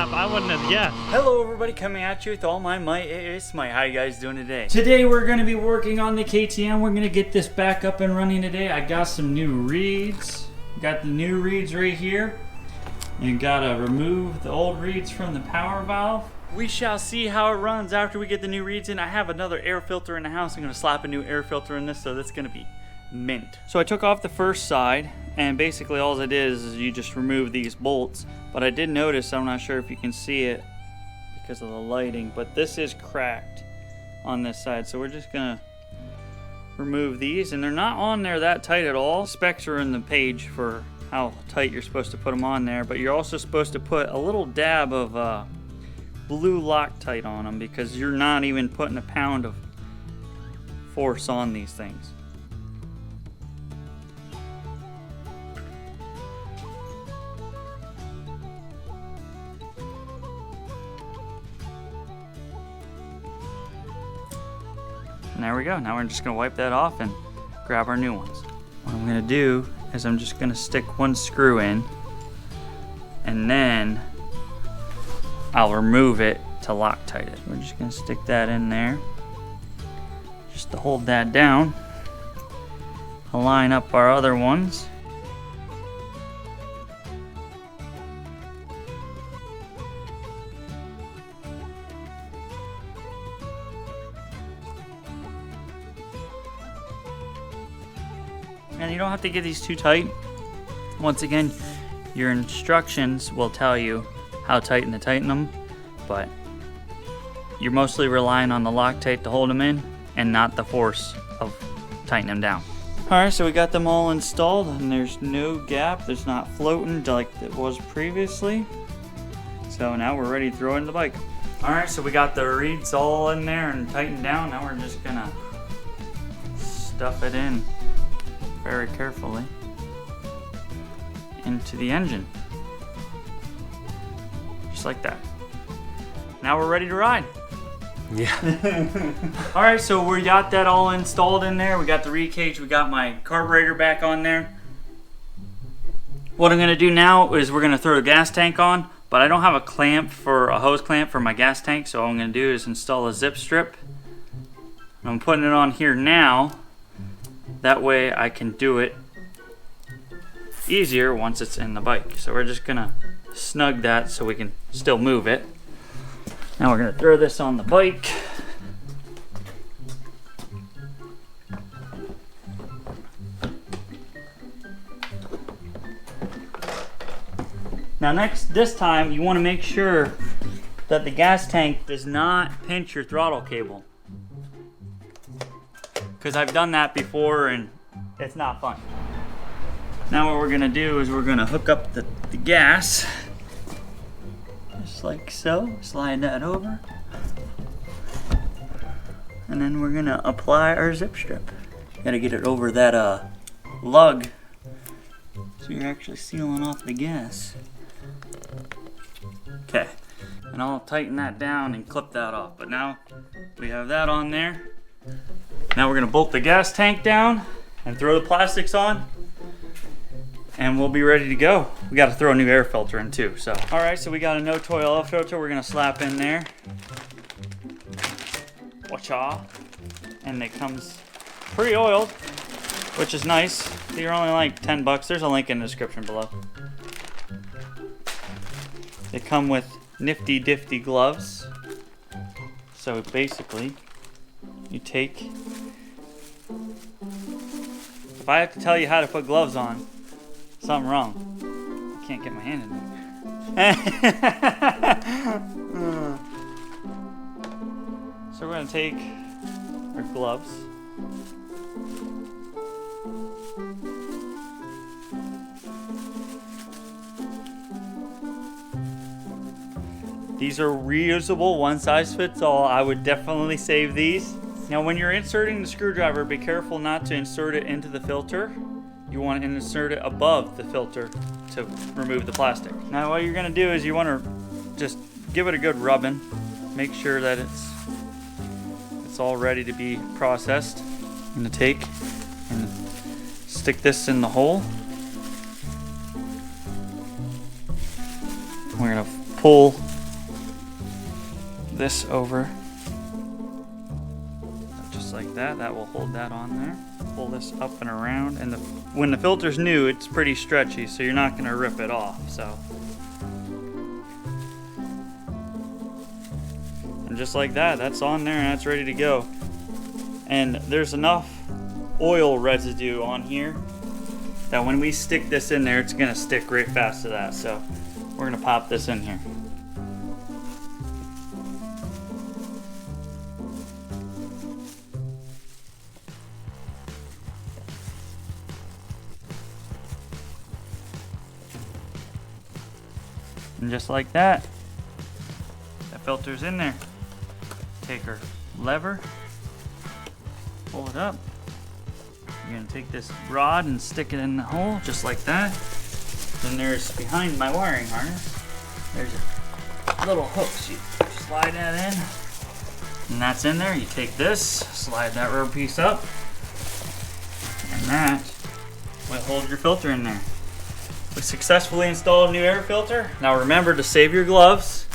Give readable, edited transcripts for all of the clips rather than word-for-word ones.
snap, I wouldn't have guessed. Hello everybody, coming at you with all my might. It's Smite. How you guys doing today? Today we're going to be working on the KTM. We're going to get this back up and running today. I got some new reeds. Got the new reeds right here. You got to remove the old reeds from the power valve. We shall see how it runs after we get the new reeds in. I have another air filter in the house. I'm going to slap a new air filter in this, so that's going to be mint. So I took off the first side, and basically all it is you just remove these bolts. But I did notice, I'm not sure if you can see it because of the lighting, but this is cracked on this side. So we're just gonna remove these, and they're not on there that tight at all. Specs are in the page for how tight you're supposed to put them on there, but you're also supposed to put a little dab of blue Loctite on them because you're not even putting a pound of force on these things. And there we go. Now we're just going to wipe that off and grab our new ones. What I'm going to do is I'm just going to stick one screw in, and then I'll remove it to Loctite it. We're just going to stick that in there just to hold that down. I'll line up our other ones. And you don't have to get these too tight. Once again, your instructions will tell you how tight to tighten them, but you're mostly relying on the Loctite to hold them in and not the force of tightening them down. Alright, so we got them all installed and there's no gap. There's not floating like it was previously. So now we're ready to throw it in the bike. Alright, so we got the reeds all in there and tightened down. Now we're just gonna stuff it in very carefully into the engine, just like that. Now we're ready to ride. Yeah. All right, so we got that all installed in there. We got the reed cage, we got my carburetor back on there. What I'm gonna do now is we're gonna throw the gas tank on, but I don't have a hose clamp for my gas tank, so all I'm gonna do is install a zip strip. I'm putting it on here now. That way I can do it easier once it's in the bike. So we're just gonna snug that so we can still move it. Now we're gonna throw this on the bike. Now this time you wanna make sure that the gas tank does not pinch your throttle cable, because I've done that before and it's not fun. Now what we're gonna do is we're gonna hook up the gas, just like so, slide that over, and then we're gonna apply our zip strip. Gotta get it over that lug so you're actually sealing off the gas. Okay, and I'll tighten that down and clip that off, but now we have that on there. Now we're gonna bolt the gas tank down and throw the plastics on, and we'll be ready to go. We gotta throw a new air filter in too, so. All right, so we got a no-toil oil filter we're gonna slap in there. Wacha. And it comes pre-oiled, which is nice. They're only like 10 bucks. There's a link in the description below. They come with nifty difty gloves. So basically, you take, if I have to tell you how to put gloves on, something wrong. I can't get my hand in there. So we're gonna take our gloves. These are reusable, one size fits all. I would definitely save these. Now when you're inserting the screwdriver, be careful not to insert it into the filter. You want to insert it above the filter to remove the plastic. Now what you're gonna do is you want to just give it a good rubbing. Make sure that it's all ready to be processed. I'm gonna take and stick this in the hole. We're gonna pull this over. Just like that. That will hold that on there. Pull this up and around. And when the filter's new, it's pretty stretchy, so you're not gonna rip it off, so. And just like that, that's on there and that's ready to go. And there's enough oil residue on here that when we stick this in there, it's gonna stick right fast to that. So we're gonna pop this in here. And just like that, that filter's in there. Take our lever, pull it up. You're gonna take this rod and stick it in the hole, just like that. Then there's, behind my wiring harness, there's a little hook. So you slide that in, and that's in there. You take this, slide that rubber piece up, and that will hold your filter in there. We successfully installed a new air filter. Now remember to save your gloves.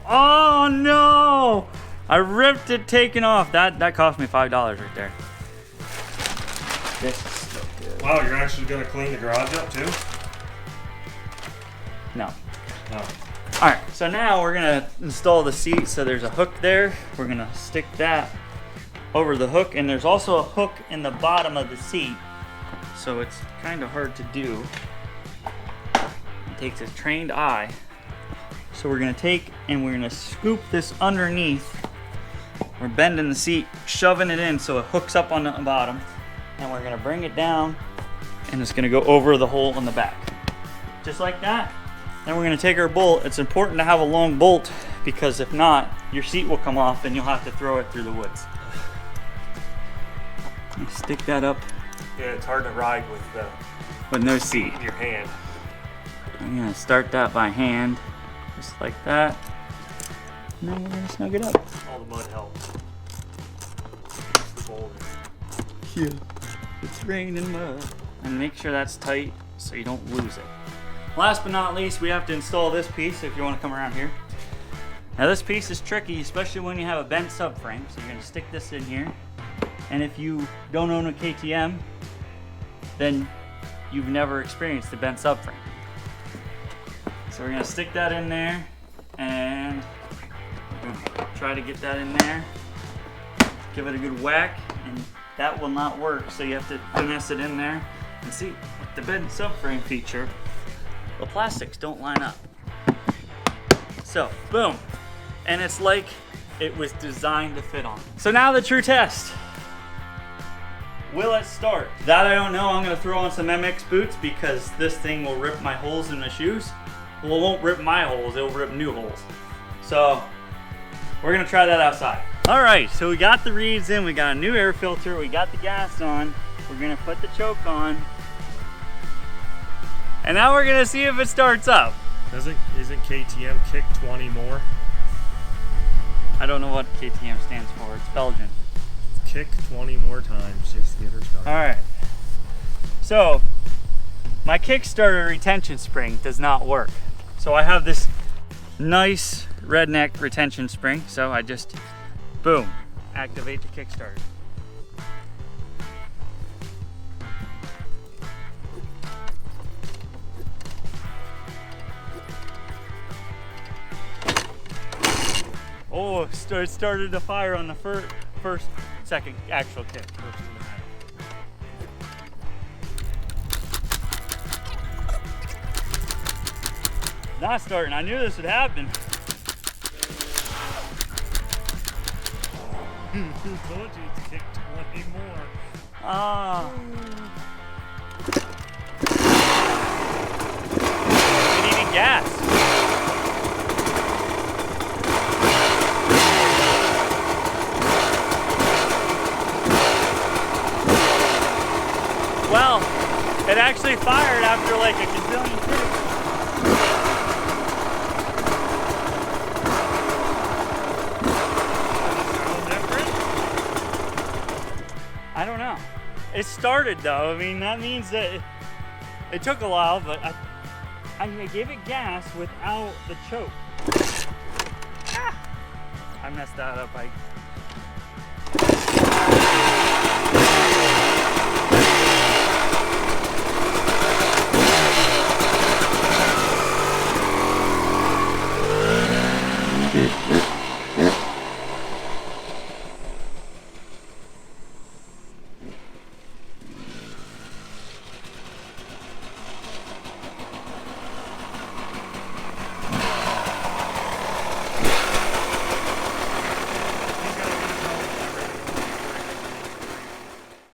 Oh no! I ripped it taking off. That cost me $5 right there. This is still good. Wow, you're actually gonna clean the garage up too? No. No. Alright, so now we're gonna install the seat. So there's a hook there. We're gonna stick that over the hook, and there's also a hook in the bottom of the seat. So it's kind of hard to do. It takes a trained eye. So we're gonna take and we're gonna scoop this underneath. We're bending the seat, shoving it in so it hooks up on the bottom. And we're gonna bring it down and it's gonna go over the hole in the back. Just like that. Then we're gonna take our bolt. It's important to have a long bolt because if not, your seat will come off and you'll have to throw it through the woods. Stick that up. Yeah, it's hard to ride with no seat. your hand. I'm gonna start that by hand, just like that. And then we're gonna snug it up. All the mud helps. The boulder. Yeah. It's raining mud. And make sure that's tight so you don't lose it. Last but not least, we have to install this piece if you want to come around here. Now this piece is tricky, especially when you have a bent subframe. So you're going to stick this in here. And if you don't own a KTM, then you've never experienced a bent subframe. So we're going to stick that in there and we're gonna try to get that in there. Give it a good whack, and that will not work, so you have to finesse it in there. And see, with the bent subframe feature, the plastics don't line up. So, boom. And it's like it was designed to fit on. So now the true test. Will it start? That I don't know. I'm gonna throw on some MX boots because this thing will rip my holes in the shoes. Well, it won't rip my holes, it'll rip new holes. So, we're gonna try that outside. All right, so we got the reeds in, we got a new air filter, we got the gas on, we're gonna put the choke on, and now we're gonna see if it starts up. Isn't KTM kick 20 more? I don't know what KTM stands for, it's Belgian. Kick 20 more times just to get her started. All right, so my Kickstarter retention spring does not work. So I have this nice redneck retention spring, so I just, boom, activate the Kickstarter. Oh, it started to fire on the second actual kick. Not starting, I knew this would happen. Who told you to kick 20 more? Ah. We needed gas. Well, it actually fired after like a gazillion kicks. I don't know. It started though. I mean, that means that it took a while, but I gave it gas without the choke. Ah! I messed that up.